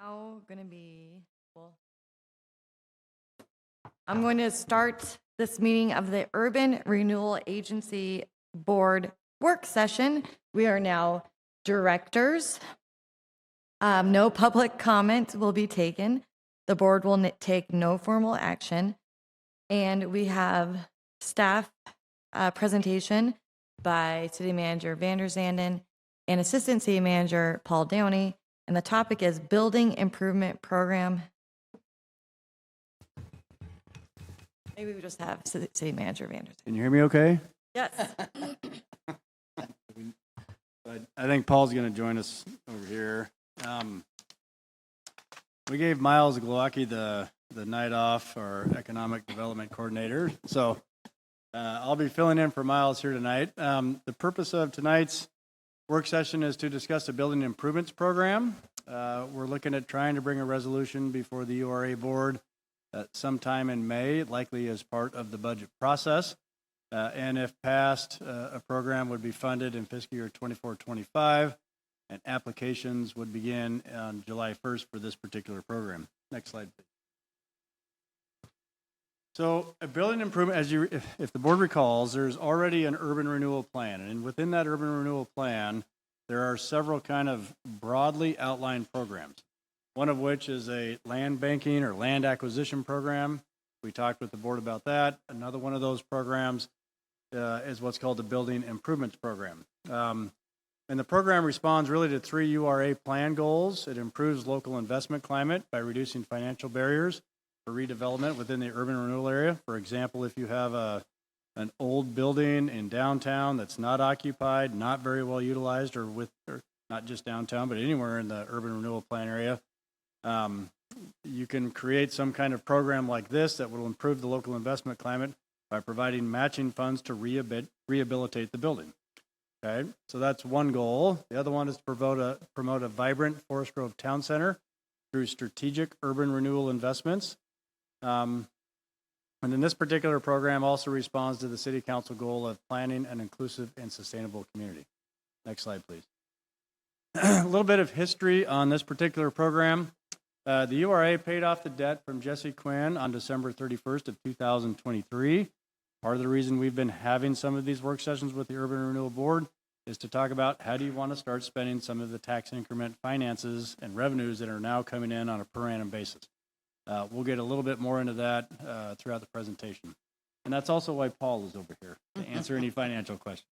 now going to be, well, I'm going to start this meeting of the Urban Renewal Agency Board work session. We are now directors. No public comment will be taken. The board will take no formal action. And we have staff presentation by City Manager Vander Zanden and Assistant City Manager Paul Downey. And the topic is Building Improvement Program. Maybe we just have City Manager Vander Zanden. Can you hear me okay? Yes. I think Paul's going to join us over here. We gave Miles Glowacki the night off, our economic development coordinator. So I'll be filling in for Miles here tonight. The purpose of tonight's work session is to discuss the building improvements program. We're looking at trying to bring a resolution before the URA board sometime in May, likely as part of the budget process. And if passed, a program would be funded in fiscal year 24-25, and applications would begin on July 1st for this particular program. Next slide, please. So a building improvement, if the board recalls, there's already an urban renewal plan, and within that urban renewal plan, there are several kind of broadly outlined programs. One of which is a land banking or land acquisition program. We talked with the board about that. Another one of those programs is what's called the building improvements program. And the program responds really to 3 URA plan goals. It improves local investment climate by reducing financial barriers for redevelopment within the urban renewal area. For example, if you have an old building in downtown that's not occupied, not very well utilized, or not just downtown, but anywhere in the urban renewal plan area, you can create some kind of program like this that will improve the local investment climate by providing matching funds to rehabilitate the building. Okay, so that's one goal. The other one is to promote a vibrant Forest Grove Town Center through strategic urban renewal investments. And then this particular program also responds to the City Council goal of planning an inclusive and sustainable community. Next slide, please. A little bit of history on this particular program. The URA paid off the debt from Jesse Quinn on December 31st of 2023. Part of the reason we've been having some of these work sessions with the Urban Renewal Board is to talk about how do you want to start spending some of the tax increment finances and revenues that are now coming in on a per annum basis. We'll get a little bit more into that throughout the presentation. And that's also why Paul is over here, to answer any financial questions.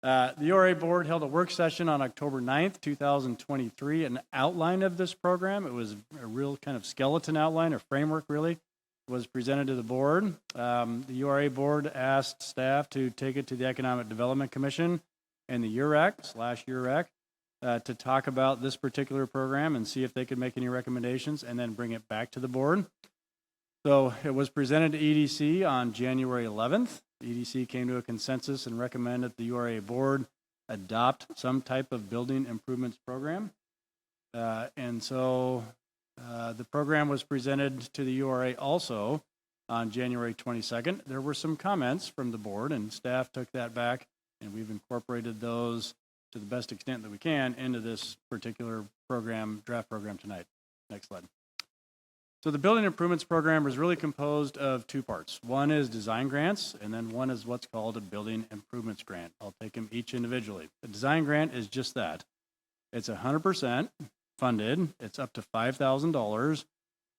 The URA board held a work session on October 9th, 2023, an outline of this program. It was a real kind of skeleton outline, or framework really, was presented to the board. The URA board asked staff to take it to the Economic Development Commission and the UREC to talk about this particular program and see if they could make any recommendations and then bring it back to the board. So it was presented to EDC on January 11th. EDC came to a consensus and recommended that the URA board adopt some type of building improvements program. And so the program was presented to the URA also on January 22nd. There were some comments from the board, and staff took that back, and we've incorporated those to the best extent that we can into this particular program, draft program tonight. Next slide. So the building improvements program is really composed of 2 parts. One is design grants, and then one is what's called a building improvements grant. I'll take them each individually. The design grant is just that. It's 100% funded. It's up to $5,000,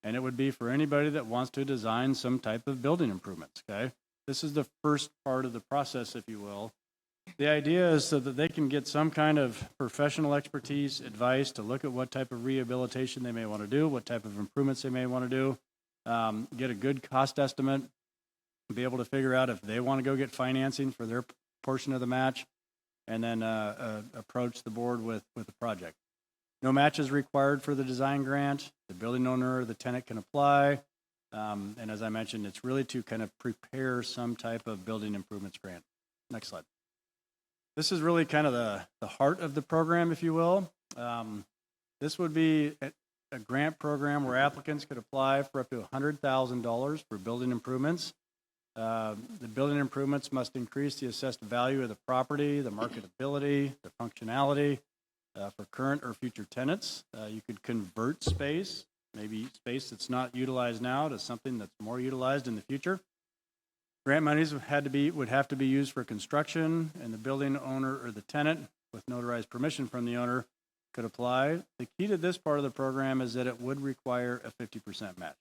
and it would be for anybody that wants to design some type of building improvements, okay? This is the first part of the process, if you will. The idea is so that they can get some kind of professional expertise, advice to look at what type of rehabilitation they may want to do, what type of improvements they may want to do, get a good cost estimate, be able to figure out if they want to go get financing for their portion of the match, and then approach the board with the project. No match is required for the design grant. The building owner or the tenant can apply. And as I mentioned, it's really to kind of prepare some type of building improvements grant. Next slide. This is really kind of the heart of the program, if you will. This would be a grant program where applicants could apply for up to $100,000 for building improvements. The building improvements must increase the assessed value of the property, the marketability, the functionality, for current or future tenants. You could convert space, maybe space that's not utilized now, to something that's more utilized in the future. Grant monies would have to be used for construction, and the building owner or the tenant, with notarized permission from the owner, could apply. The key to this part of the program is that it would require a 50% match.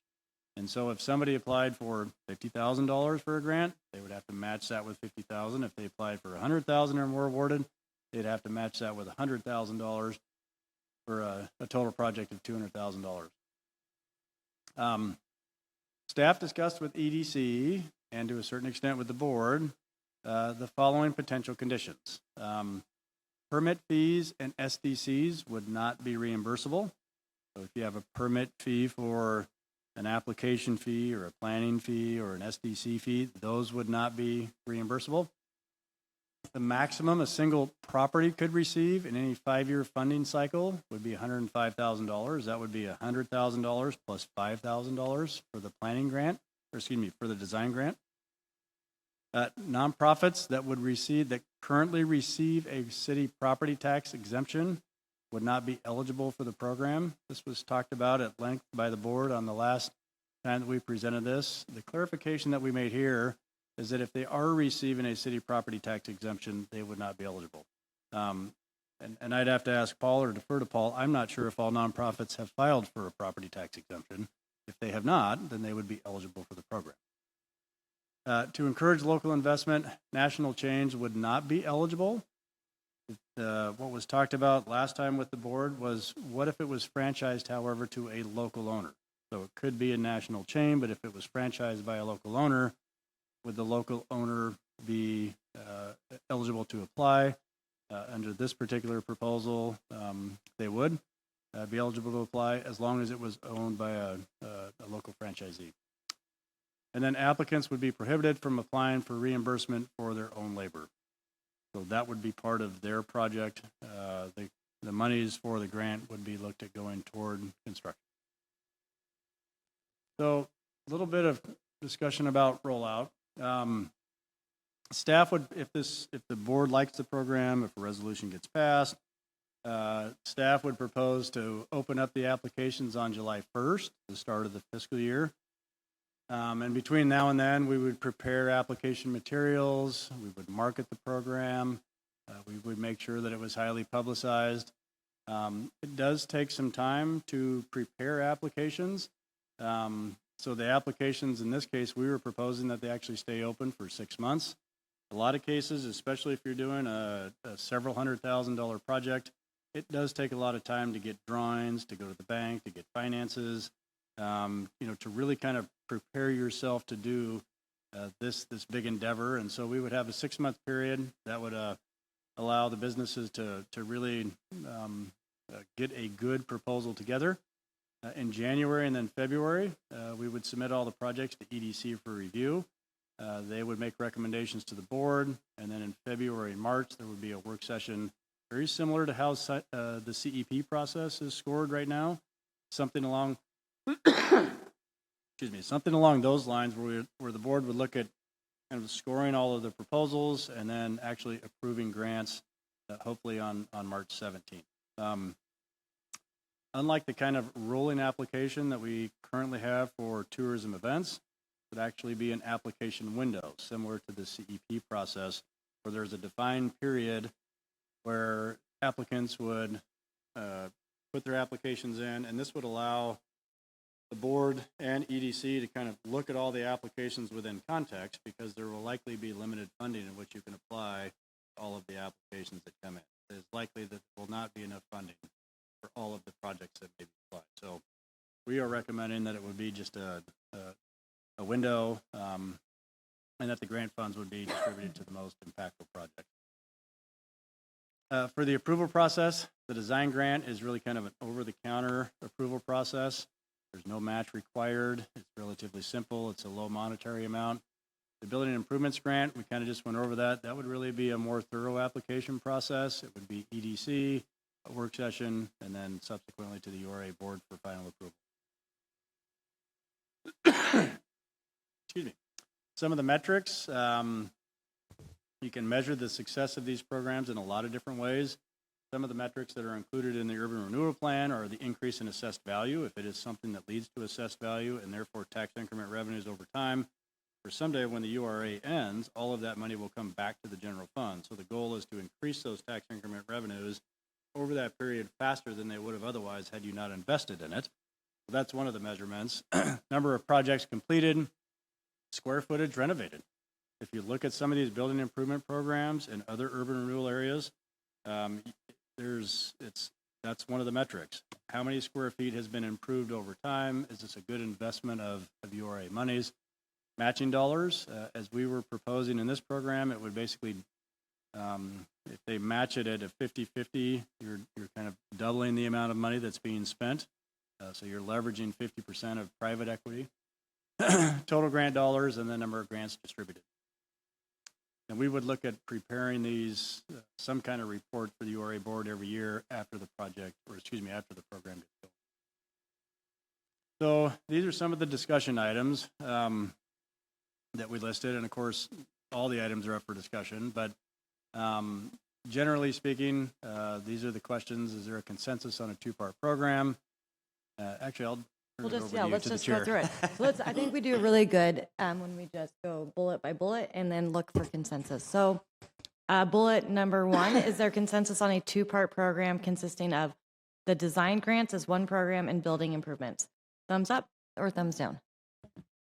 And so if somebody applied for $50,000 for a grant, they would have to match that with $50,000. If they applied for $100,000 or more awarded, they'd have to match that with $100,000 for a total project of $200,000. Staff discussed with EDC and to a certain extent with the board the following potential conditions. Permit fees and SDCs would not be reimbursable. So if you have a permit fee for an application fee or a planning fee or an SDC fee, those would not be reimbursable. The maximum a single property could receive in any 5-year funding cycle would be $105,000. That would be $100,000 plus $5,000 for the planning grant, for the design grant. Nonprofits that currently receive a city property tax exemption would not be eligible for the program. This was talked about at length by the board on the last time that we presented this. The clarification that we made here is that if they are receiving a city property tax exemption, they would not be eligible. And I'd have to ask Paul or defer to Paul. I'm not sure if all nonprofits have filed for a property tax exemption. If they have not, then they would be eligible for the program. To encourage local investment, national chains would not be eligible. What was talked about last time with the board was, what if it was franchised, however, to a local owner? So it could be a national chain, but if it was franchised by a local owner, would the local owner be eligible to apply? Under this particular proposal, they would be eligible to apply as long as it was owned by a local franchisee. And then applicants would be prohibited from applying for reimbursement for their own labor. So that would be part of their project. The monies for the grant would be looked at going toward construction. So a little bit of discussion about rollout. Staff would, if the board likes the program, if a resolution gets passed, staff would propose to open up the applications on July 1st, the start of the fiscal year. And between now and then, we would prepare application materials, we would market the program, we would make sure that it was highly publicized. It does take some time to prepare applications. So the applications, in this case, we were proposing that they actually stay open for 6 months. A lot of cases, especially if you're doing a several $100,000 project, it does take a lot of time to get drawings, to go to the bank, to get finances, to really kind of prepare yourself to do this big endeavor. And so we would have a 6-month period that would allow the businesses to really get a good proposal together. In January and then February, we would submit all the projects to EDC for review. They would make recommendations to the board, and then in February and March, there would be a work session very similar to how the CEP process is scored right now. Something along those lines where the board would look at kind of scoring all of the proposals and then actually approving grants, hopefully on March 17th. Unlike the kind of rolling application that we currently have for tourism events, it would actually be an application window, similar to the CEP process, where there's a defined period where applicants would put their applications in, and this would allow the board and EDC to kind of look at all the applications within context, because there will likely be limited funding in which you can apply all of the applications that come in. It is likely that there will not be enough funding for all of the projects that may be applied. So we are recommending that it would be just a window, and that the grant funds would be distributed to the most impactful project. For the approval process, the design grant is really kind of an over-the-counter approval process. There's no match required. It's relatively simple. It's a low monetary amount. The building improvements grant, we kind of just went over that. That would really be a more thorough application process. It would be EDC, a work session, and then subsequently to the URA board for final approval. Excuse me. Some of the metrics, you can measure the success of these programs in a lot of different ways. some of the metrics that are included in the urban renewal plan are the increase in assessed value. If it is something that leads to assessed value and therefore tax increment revenues over time, for someday when the URA ends, all of that money will come back to the general fund. So the goal is to increase those tax increment revenues over that period faster than they would have otherwise had you not invested in it. So that's one of the measurements. Number of projects completed, square footage renovated. If you look at some of these building improvement programs in other urban renewal areas, that's one of the metrics. How many square feet has been improved over time? Is this a good investment of URA monies? Matching dollars, as we were proposing in this program, it would basically, if they match it at a 50-50, you're kind of doubling the amount of money that's being spent. So you're leveraging 50% of private equity, total grant dollars, and the number of grants distributed. And we would look at preparing these, some kind of report for the URA board every year after the project, or excuse me, after the program gets built. So these are some of the discussion items that we listed, and of course, all the items are up for discussion, but generally speaking, these are the questions. Is there a consensus on a two-part program? Actually, I'll turn it over to you, let's to the just chair. go through it. So I think we do really good when we just go bullet by bullet and then look for consensus. So bullet number 1, is there consensus on a two-part program consisting of the design grants as one program and building improvements? Thumbs up or thumbs down?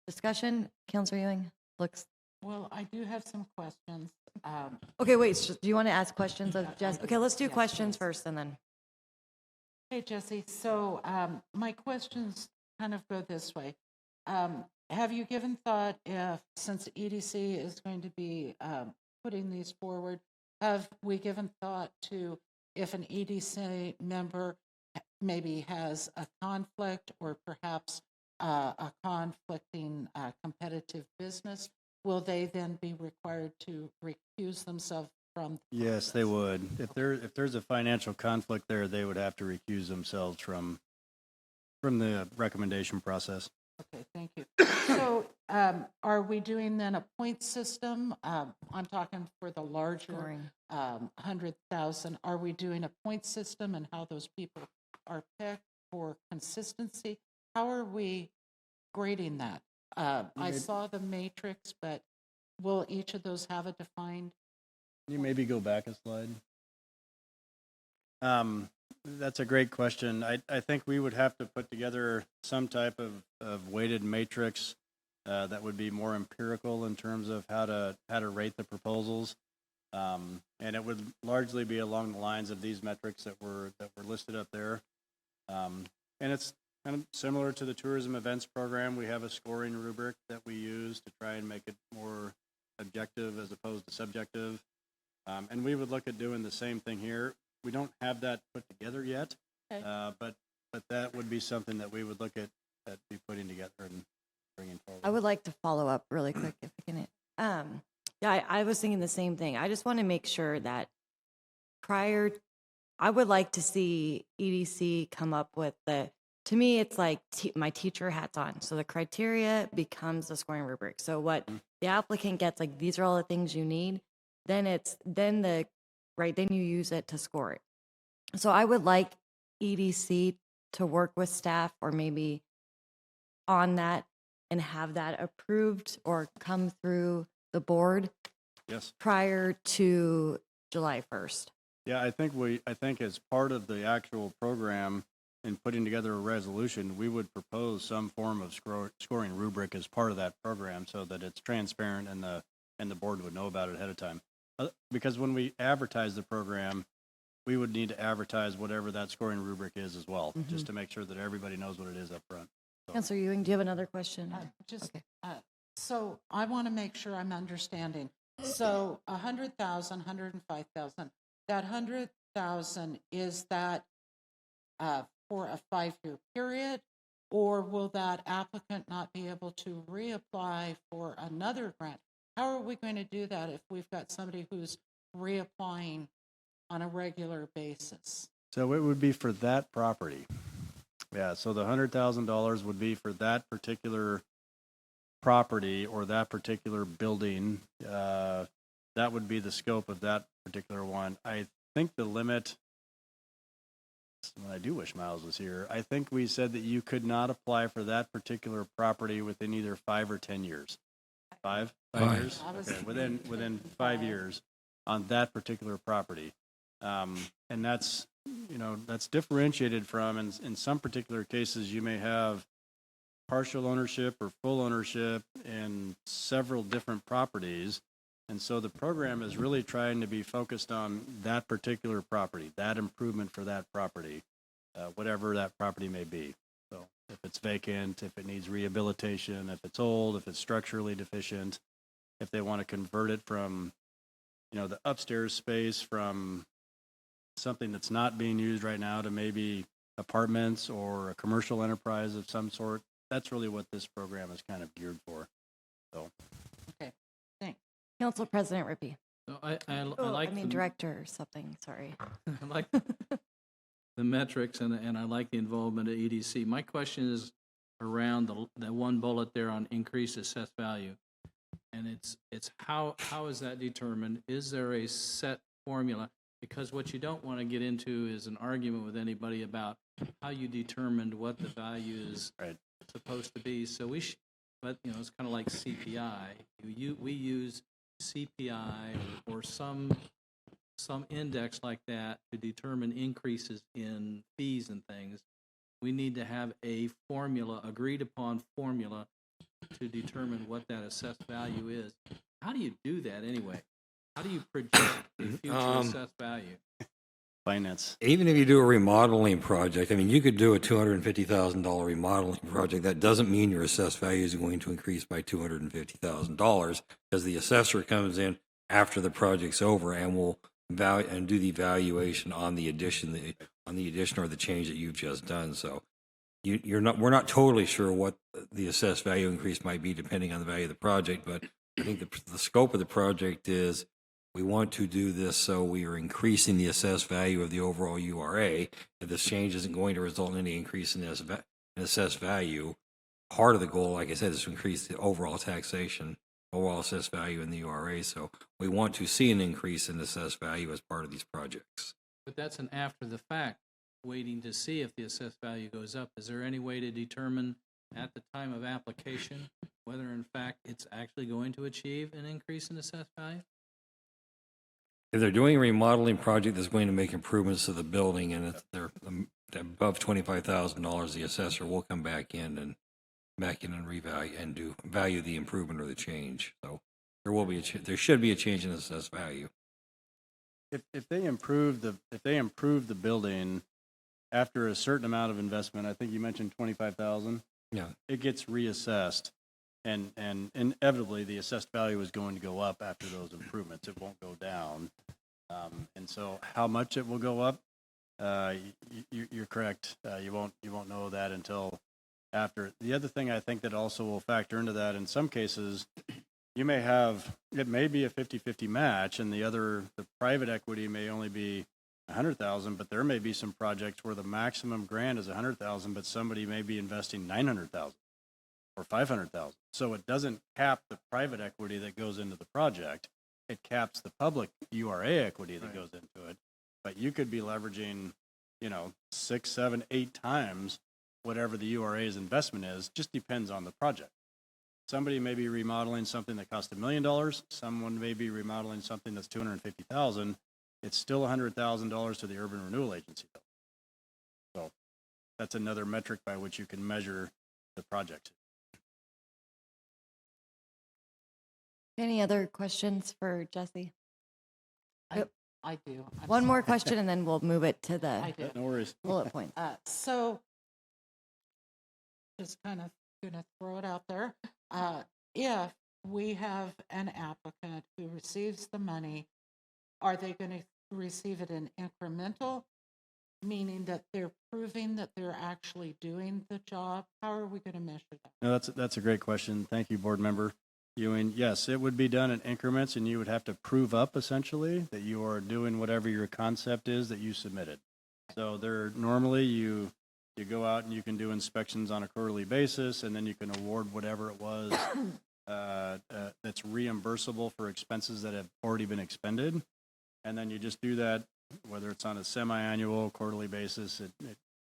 Discussion, Councilor Ewing? Looks. Well, I do have some questions. Okay, wait, do you want to ask questions of Jess? Okay, let's do Yes, questions please. first and then. Hey, Jesse, so my questions kind of go this way. Have you given thought if, since EDC is going to be putting these forward, have we given thought to if an EDC member maybe has a conflict or perhaps a conflicting competitive business, will they then be required to recuse themselves from the Yes, they process? would. If there's a financial conflict there, they would have to recuse themselves from the recommendation process. Okay, thank you. So are we doing then a point system? I'm talking for the larger Scoring. 100,000. Are we doing a point system and how those people are picked for consistency? How are we grading that? I saw the matrix, but will each of those have a defined? Can you maybe go back a slide? That's a great question. I think we would have to put together some type of weighted matrix that would be more empirical in terms of how to rate the proposals. And it would largely be along the lines of these metrics that were listed up there. And it's kind of similar to the tourism events program. We have a scoring rubric that we use to try and make it more objective as opposed to subjective. And we would look at doing the same thing here. We don't have that put together yet, Okay. but that would be something that we would look at be putting together and bringing forward. I would like to follow up really quick if I can. Yeah, I was thinking the same thing. I just want to make sure that I would like to see EDC come up with to me, it's like my teacher hat's on. So the criteria becomes the scoring rubric. So what the applicant gets, like, these are all the things you need, then you use it to score it. So I would like EDC to work with staff or maybe on that and have that approved or come through the board Yes. prior to July 1st. Yeah, I think as part of the actual program in putting together a resolution, we would propose some form of scoring rubric as part of that program so that it's transparent and the board would know about it ahead of time. Because when we advertise the program, we would need to advertise whatever that scoring rubric is as well, just to make sure that everybody knows what it is up front. So. Councilor Ewing, do you have another question? So I want to make sure I'm understanding. So 100,000, 105,000, that 100,000, is that for a 5-year period, or will that applicant not be able to reapply for another grant? How are we going to do that if we've got somebody who's reapplying on a regular basis? So it would be for that property. Yeah, so the $100,000 would be for that particular property or that particular building. That would be the scope of that particular one. I think the limit I do wish Miles was here. I think we said that you could not apply for that particular property within either 5 or 10 years. 5 years? Okay, within 5 years on that particular property. And that's, that's differentiated from, in some particular cases, you may have partial ownership or full ownership in several different properties. And so the program is really trying to be focused on that particular property, that improvement for that property, whatever that property may be. So if it's vacant, if it needs rehabilitation, if it's old, if it's structurally deficient, if they want to convert it from, the upstairs space from something that's not being used right now to maybe apartments or a commercial enterprise of some sort. That's really what this program is kind of geared for. So. Okay, thanks. Council President Rippey. So I like the, Director or something, sorry. I like the metrics and I like the involvement of EDC. My question is around the one bullet there on increased assessed value. And it's how is that determined? Is there a set formula? Because what you don't want to get into is an argument with anybody about how you determined what the value is supposed to be. So but it's kind of like CPI. We use CPI or some index like that to determine increases in fees and things. We need to have a formula, agreed upon formula, to determine what that assessed value is. How do you do that anyway? How do you project the future assessed value? Finance. Even if you do a remodeling project, I mean, you could do a $250,000 remodeling project. That doesn't mean your assessed value is going to increase by $250,000 because the assessor comes in after the project's over and will value and do the valuation on the addition or the change that you've just done. So we're not totally sure what the assessed value increase might be depending on the value of the project, but I think the scope of the project is we want to do this so we are increasing the assessed value of the overall URA. If this change isn't going to result in any increase in the assessed value, part of the goal, like I said, is to increase the overall taxation, overall assessed value in the URA. So we want to see an increase in assessed value as part of these projects. But that's an after the fact, waiting to see if the assessed value goes up. Is there any way to determine at the time of application whether in fact it's actually going to achieve an increase in assessed value? If they're doing a remodeling project that's going to make improvements to the building and if they're above $25,000, the assessor will come back in and revalue and value the improvement or the change. So there should be a change in assessed value. If they improve the building after a certain amount of investment, I think you mentioned 25,000. Yeah. It gets reassessed, and inevitably the assessed value is going to go up after those improvements. It won't go down. And so, how much it will go up? You're correct. You won't know that until after. The other thing I think that also will factor into that, in some cases, it may be a 50-50 match, and the private equity may only be 100,000, but there may be some projects where the maximum grant is 100,000, but somebody may be investing 900,000 or 500,000. So it doesn't cap the private equity that goes into the project. It caps the public URA equity that goes into it. But you could be leveraging, 6, 7, 8 times whatever the URA's investment is. Just depends on the project. Somebody may be remodeling something that cost $1 million. Someone may be remodeling something that's $250,000. It's still $100,000 to the Urban Renewal Agency, though. So that's another metric by which you can measure the project. Any other questions for Jesse? I do. I'm One more sorry. question and then we'll move it to I the do. No worries. bullet point. So, just kind of going to throw it out there. If we have an applicant who receives the money, are they going to receive it in incremental, meaning that they're proving that they're actually doing the job? How are we going to measure that? No, that's a great question. Thank you, Board Member Ewing. Yes, it would be done in increments, and you would have to prove up essentially that you are doing whatever your concept is that you submitted. So normally you go out and you can do inspections on a quarterly basis, and then you can award whatever it was that's reimbursable for expenses that have already been expended. And then you just do that whether it's on a semi-annual, quarterly basis, it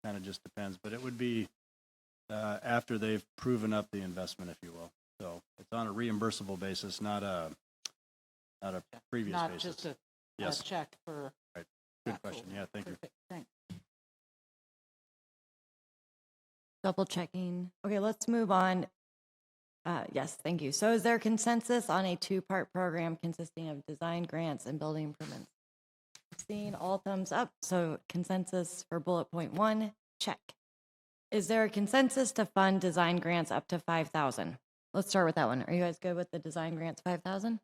kind of just depends. But it would be after they've proven up the investment, if you will. So it's on a reimbursable basis, not a previous Not basis. just a Yes. check for. Right. Good actual- question. Yeah, thank you. Perfect, thanks. Double checking. Okay, let's move on. Yes, thank you. So is there consensus on a two-part program consisting of design grants and building improvements? Seeing all thumbs up, so consensus for bullet point 1, check. Is there a consensus to fund design grants up to 5,000? Let's start with that one. Are you guys good with the design grants 5,000?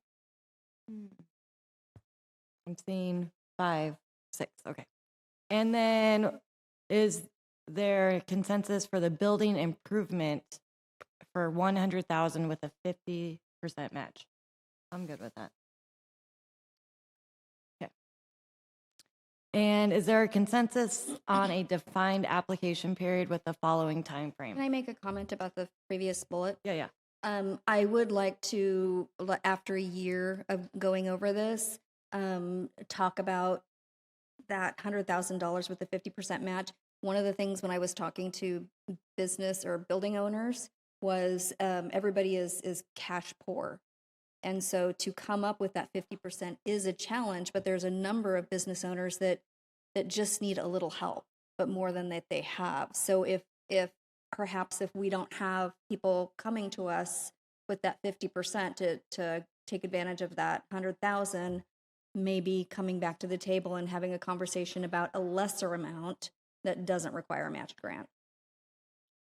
I'm seeing 5, 6, okay. And then is there consensus for the building improvement for 100,000 with a 50% match? I'm good with that. Okay. And is there a consensus on a defined application period with the following time Can frame? I make a comment about the previous bullet? Yeah. I would like to, after a year of going over this, talk about that $100,000 with the 50% match. One of the things when I was talking to business or building owners was everybody is cash poor. And so to come up with that 50% is a challenge, but there's a number of business owners that just need a little help, but more than that they have. So if perhaps if we don't have people coming to us with that 50% to take advantage of that 100,000, maybe coming back to the table and having a conversation about a lesser amount that doesn't require a matched grant.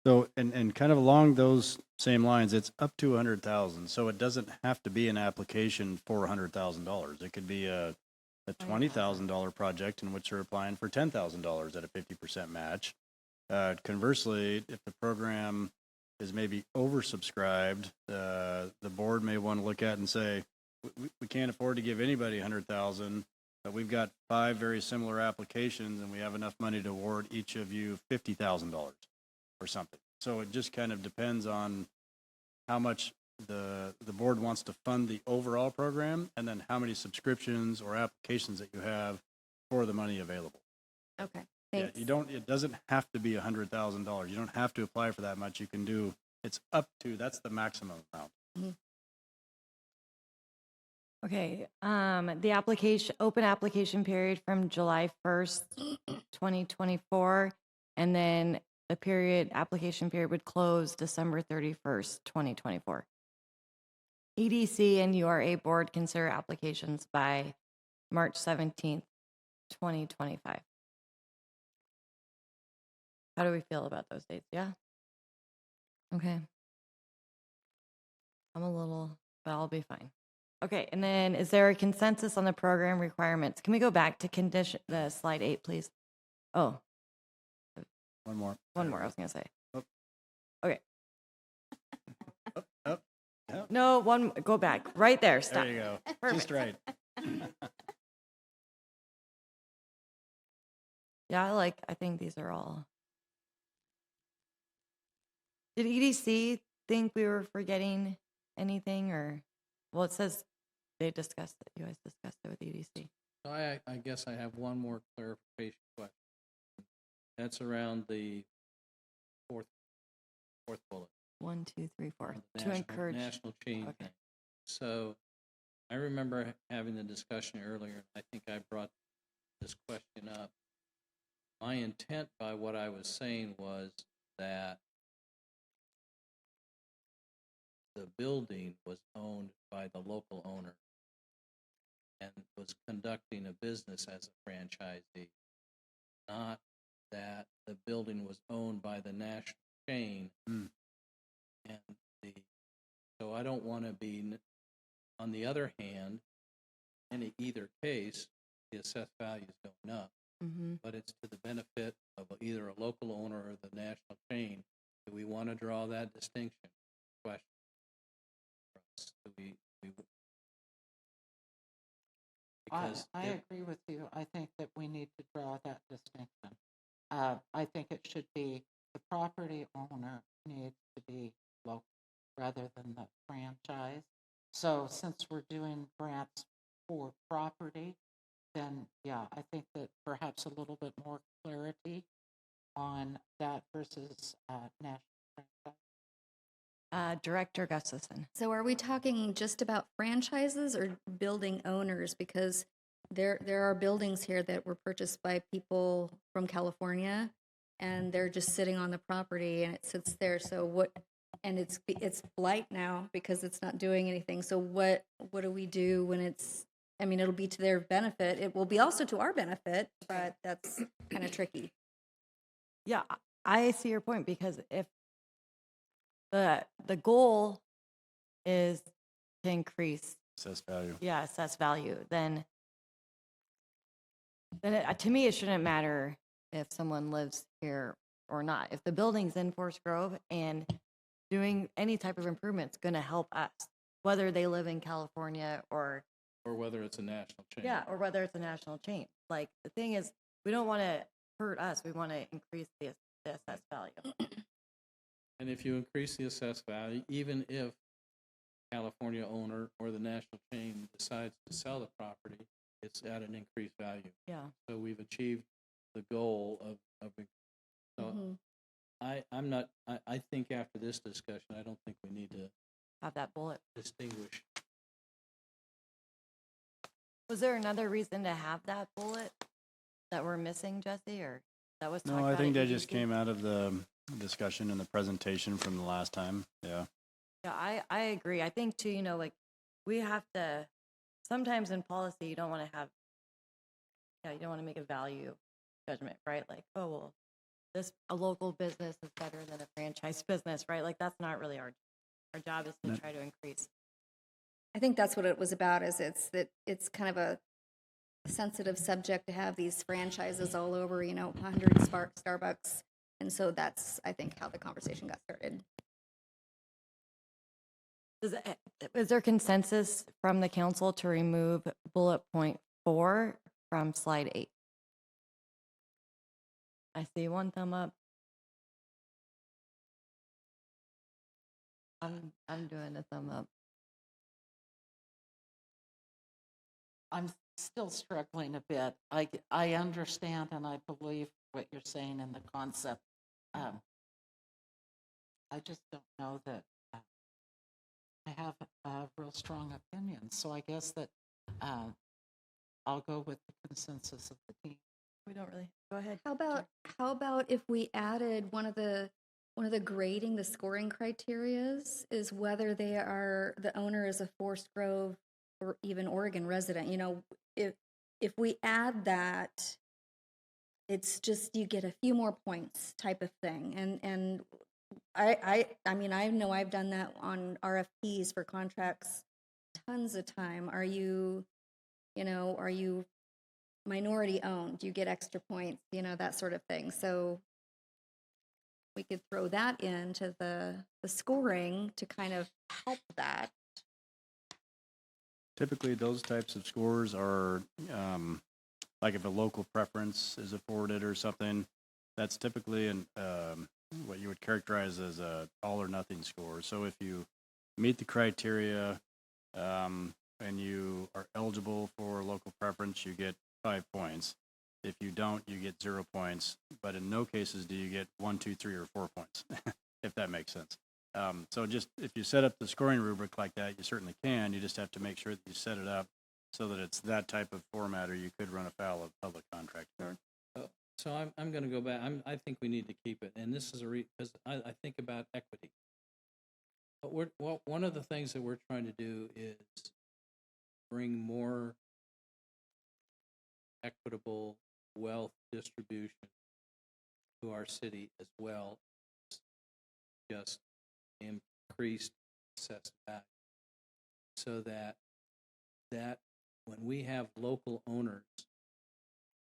So, and kind of along those same lines, it's up to 100,000. So it doesn't have to be an application for $100,000. It could be a $20,000 project in which they're applying for $10,000 at a 50% match. Conversely, if the program is maybe oversubscribed, the board may want to look at and say, we can't afford to give anybody 100,000, but we've got 5 very similar applications and we have enough money to award each of you $50,000 or something. So it just kind of depends on how much the board wants to fund the overall program and then how many subscriptions or applications that you have for the money available. Okay, Yeah, thanks. it doesn't have to be $100,000. You don't have to apply for that much. You can do, it's up to, that's the maximum amount. Okay, the open application period from July 1st, 2024, and then the application period would close December 31st, 2024. EDC and URA board consider applications by March 17th, 2025. How do we feel about those dates? Yeah? Okay. I'm a little, but I'll be fine. Okay, and then is there a consensus on the program requirements? Can we go back to the slide 8, please? Oh, One more. one more, I was gonna say. Oh. Okay. Oh, No, go back, right there, there stop. you go. Perfect. Just right. Yeah, I think these are all. Did EDC think we were forgetting anything or, well, it says they discussed it, you guys discussed it with EDC. So I guess I have one more clarification question. That's around the fourth bullet. 1, 2, 3, 4, on the to encourage. national chain okay. thing. So I remember having the discussion earlier. I think I brought this question up. My intent by what I was saying was that the building was owned by the local owner and was conducting a business as a franchisee, not that the building was owned by the national chain. Mm. And so I don't want to be, on the other hand, in either case, the assessed value is going up, Mm-hmm. but it's to the benefit of either a local owner or the national chain. Do we want to draw that distinction? Question. Do we because I agree with you. I think that we need to draw that distinction. I think it should be the property owner needs to be local rather than the franchise. So since we're doing grants for property, then yeah, I think that perhaps a little bit more clarity on that versus national franchise. Director Gustafson. So are we talking just about franchises or building owners? Because there are buildings here that were purchased by people from California, and they're just sitting on the property and it sits there. So what? And it's blight now because it's not doing anything. So what do we do when it's? I mean, it'll be to their benefit. It will be also to our benefit, but that's kind of tricky. Yeah, I see your point, because if the goal is to increase, Assessed value. assessed value, then to me, it shouldn't matter if someone lives here or not. If the building's in Forest Grove and doing any type of improvement's going to help us, whether they live in California or whether it's a national chain. or whether it's a national chain. Like, the thing is, we don't want to hurt us. We want to increase the assessed value. And if you increase the assessed value, even if California owner or the national chain decides to sell the property, it's at an increased value. Yeah. So we've achieved the goal of so Mhm. I think after this discussion, I don't think we need to Have that bullet. distinguish. Was there another reason to have that bullet that we're missing, Jesse, or that was talked No, about I think at that just EDC? came out of the discussion and the presentation from the last time. Yeah. Yeah, I agree. I think too, like, we have to, sometimes in policy, you don't want to have, you don't want to make a value judgment, right? Like, oh, well, a local business is better than a franchise business, right? Like, that's not really our job is to No. try to increase. I think that's what it was about. Is it's kind of a sensitive subject to have these franchises all over. 100 Starbucks, and so that's, I think, how the conversation got started. Is there consensus from the council to remove bullet point 4 from slide 8? I see one thumb up. I'm doing a thumb up. I'm still struggling a bit. I understand and I believe what you're saying in the concept. I just don't know that I have a real strong opinion. So I guess that I'll go with the consensus of the team. We don't really. Go ahead. How about if we added one of the grading, the scoring criterias is whether the owner is a Forest Grove or even Oregon resident. If we add that, it's just you get a few more points type of thing. And I mean, I know I've done that on RFPs for contracts tons of time. Are you minority owned? You get extra points, that sort of thing. So we could throw that into the scoring to kind of help that. Typically, those types of scores are, like if a local preference is afforded or something, that's typically what you would characterize as a all or nothing score. So if you meet the criteria and you are eligible for local preference, you get 5 points. If you don't, you get 0 points. But in no cases do you get 1, 2, 3, or 4 points, if that makes sense. So just if you set up the scoring rubric like that, you certainly can. You just have to make sure that you set it up so that it's that type of format, or you could run afoul of public contract. So I'm going to go back. I think we need to keep it, and this is because I think about equity. But one of the things that we're trying to do is bring more equitable wealth distribution to our city, as well as just increased assessed value, so that when we have local owners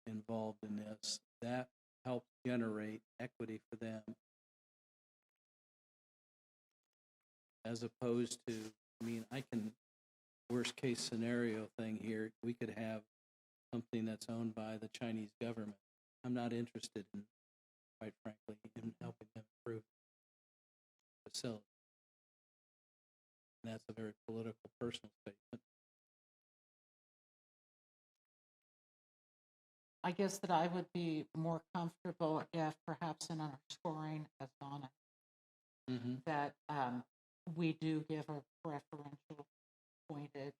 involved in this, that helps generate equity for them, as opposed to, worst case scenario thing here, we could have something that's owned by the Chinese government. I'm not interested in, quite frankly, in helping them improve the facility. And that's a very political, personal statement. I guess that I would be more comfortable if perhaps in our scoring, as Donna, that we do give a preferential pointed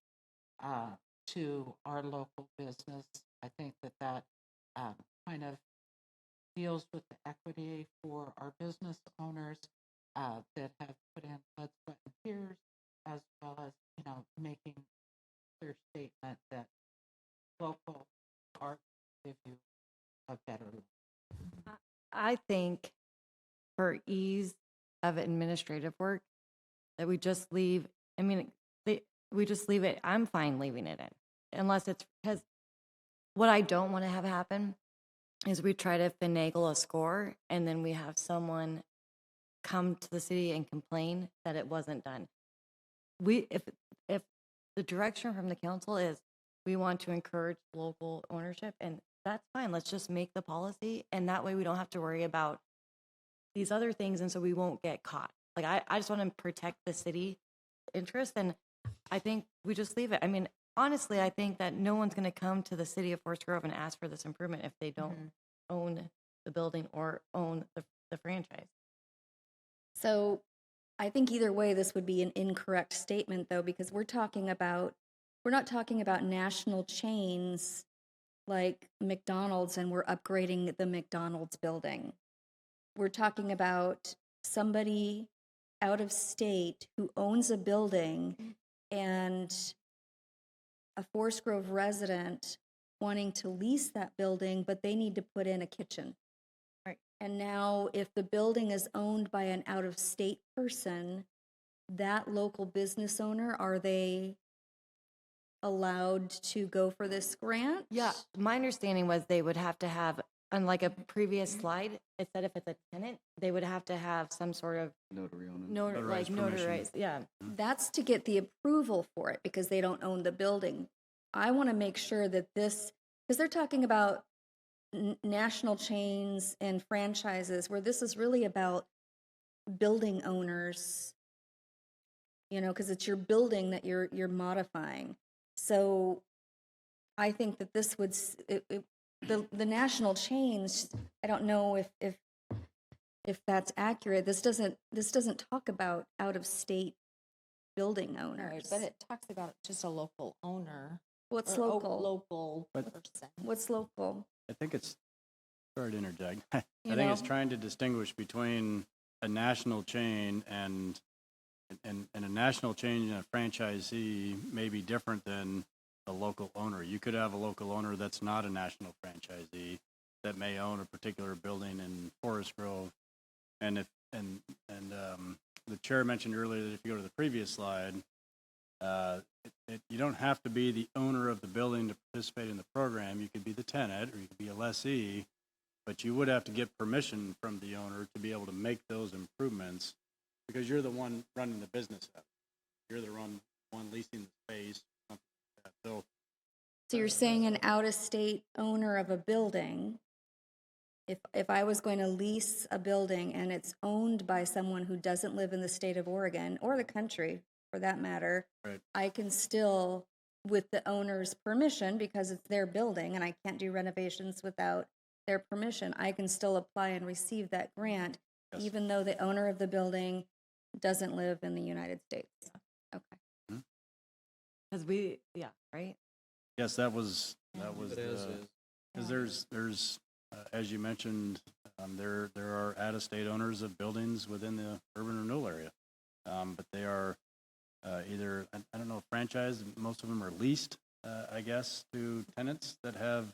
to our local business. I think that that kind of deals with the equity for our business owners that have put in blood, sweat, and tears, as well as, making clear statement that local art give you a better life. I think for ease of administrative work, that we just leave, I mean, we just leave it, I'm fine leaving it in, unless it's, because what I don't want to have happen is we try to finagle a score and then we have someone come to the city and complain that it wasn't done. If the direction from the council is we want to encourage local ownership, and that's fine, let's just make the policy, and that way we don't have to worry about these other things, and so we won't get caught. Like, I just want to protect the city interest, and I think we just leave it. I mean, honestly, I think that no one's going to come to the city of Forest Grove and ask for this improvement if they don't own the building or own the franchise. So I think either way, this would be an incorrect statement, though, because we're not talking about national chains like McDonald's and we're upgrading the McDonald's building. We're talking about somebody out of state who owns a building and a Forest Grove resident wanting to lease that building, but they need to put in a kitchen. Right. And now if the building is owned by an out of state person, that local business owner, are they allowed to go for this grant? Yeah, my understanding was they would have to have, unlike a previous slide, it said if it's a tenant, they would have to have some sort of Notary on it. Notarized permission. notarized, yeah. That's to get the approval for it because they don't own the building. I want to make sure that this, because they're talking about national chains and franchises, where this is really about building owners, because it's your building that you're modifying. So I think that this would, the national chains, I don't know if that's accurate. This doesn't talk about out of state building owners. Right, but it talks about just a local owner. What's or local? Local But- person. What's local? I think it's, sorry to interject. I think it's trying to distinguish between a national chain and a national chain and a franchisee may be different than a local owner. You could have a local owner that's not a national franchisee that may own a particular building in Forest Grove. And if the chair mentioned earlier that if you go to the previous slide, you don't have to be the owner of the building to participate in the program. You could be the tenant or you could be a lessee, but you would have to get permission from the owner to be able to make those improvements because you're the one running the business. You're the one leasing the space. Something like that. So you're saying an out-of-state owner of a building, if I was going to lease a building and it's owned by someone who doesn't live in the state of Oregon, or the country for that matter, Right. I can still, with the owner's permission, because it's their building and I can't do renovations without their permission, I can still apply and receive that grant, Yes. even though the owner of the building doesn't live in the United States. Okay. Because right? Yes, that was But as is. because there's as you mentioned, there are out-of-state owners of buildings within the urban renewal area, but they are either I don't know franchise. Most of them are leased, I guess, to tenants that have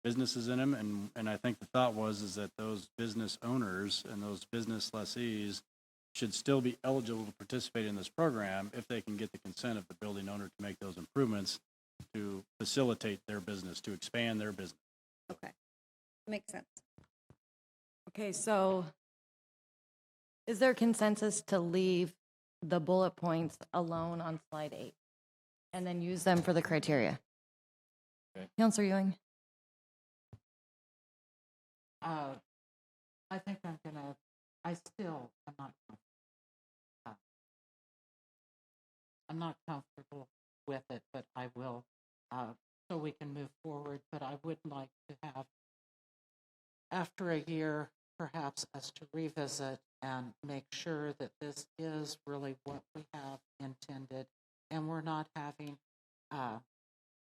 businesses in them, and I think the thought is that those business owners and those business lessees should still be eligible to participate in this program if they can get the consent of the building owner to make those improvements to facilitate their business, to expand their business. Okay. Makes sense. Okay, so is there consensus to leave the bullet points alone on slide 8 and then use them for the criteria? Okay. Counselor Ewing? I think I still am I'm not comfortable with it, but I will so we can move forward, but I would like to have, after a year, perhaps us to revisit and make sure that this is really what we have intended, and we're not having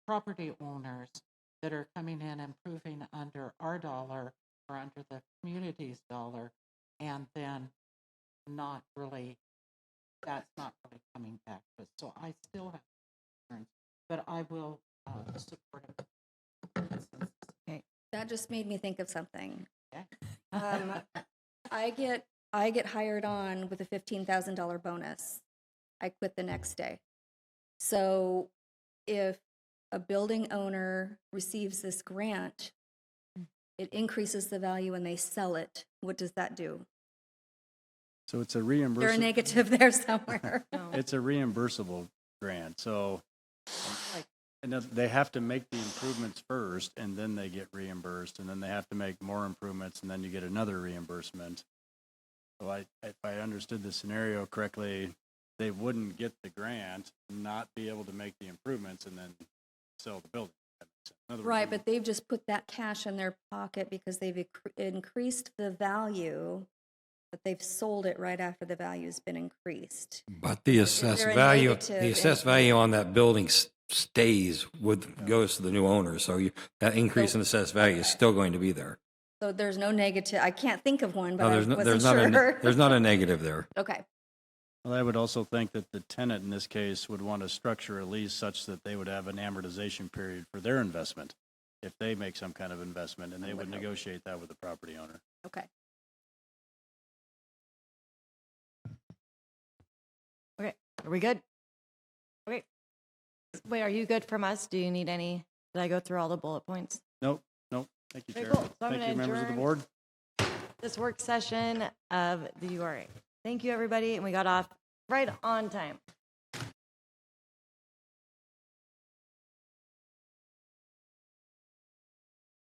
property owners that are coming in improving under our dollar or under the community's dollar, and then not really, that's not really coming back to us. So I still have concerns, but I will support it. That just made me think of something. Okay. I get hired on with a $15,000 bonus. I quit the next day. So if a building owner receives this grant, it increases the value when they sell it. What does that do? So it's a There's a reimbursable, negative there somewhere. it's a reimbursable grant, so and they have to make the improvements first, and then they get reimbursed, and then they have to make more improvements, and then you get another reimbursement. So if I understood the scenario correctly, they wouldn't get the grant, not be able to make the improvements, and then sell the building. That makes sense. In other words, Right, but they've just put that cash in their pocket because they've increased the value, but they've sold it right after the value's been increased. But the assessed there a value, negative the assessed value on that building stays goes to the new owner. So that increase in assessed value is still going to be there. So there's no negative. I can't think of one, but No, I wasn't sure. there's not a negative there. Okay. Well, I would also think that the tenant in this case would want to structure a lease such that they would have an amortization period for their investment if they make some kind of investment, and they would negotiate that with the property owner. Okay. Okay, are we good? Okay. Wait, are you good from us? Do you need any, did I go through all the bullet points? Nope. Thank you, Very Chair. cool. So I'm Thank gonna you, members of the adjourn. board. This work session of the URA. Thank you, everybody, and we got off right on time.